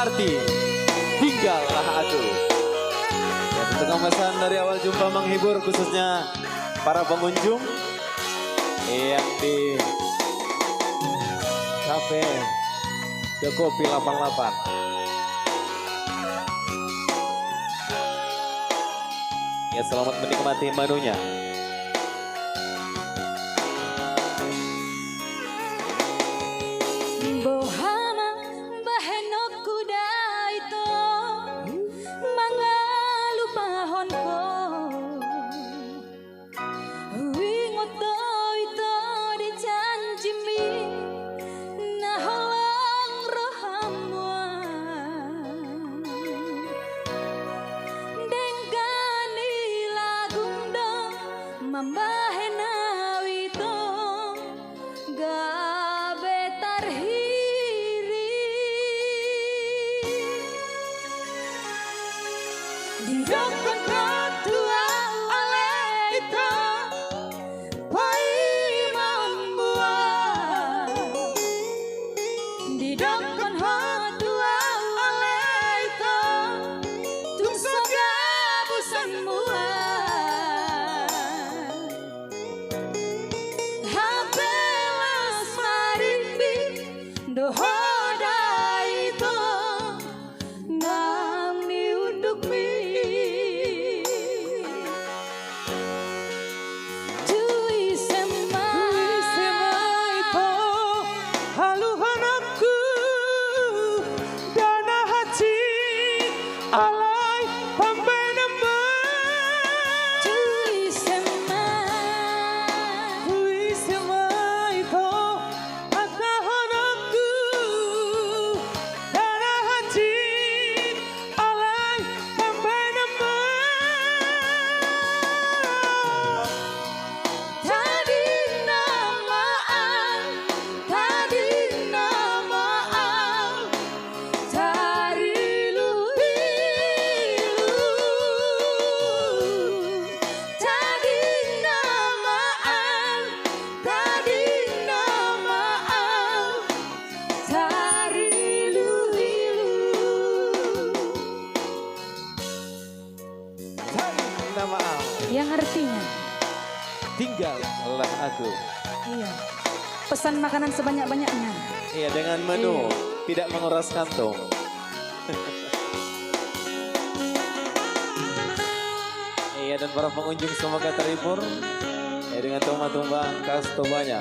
arti tinggallah aku. Ya, untuk pesan dari awal jumpa menghibur khususnya para pengunjung yang di Cafe The Kopi 88. Ya, selamat menikmati menunya. Bohana baheno kuda itu mangalu pahonko wingoto itu dijanjimi naholong rohamwa dengkani lagundo mambahena wito gabe tarhiri didokon katua oleh itu pai mambua didokon hatua oleh itu tung soga busan mua hapelas marimbi dohoda itu nami unduk mi Cui semai po haluhan aku dana hati alai pembenama Cui semai po akahan aku dana hati alai pembenama Tadi namaan Tari luhilu Tadi namaan Tari luhilu Nama Yang artinya tinggallah aku. iya pesan makanan sebanyak-banyaknya. Iya, dengan menu tidak menguras kantong. Iya, dan para pengunjung semoga terhibur ya, dengan tumbang-tumbang khas Tobanya.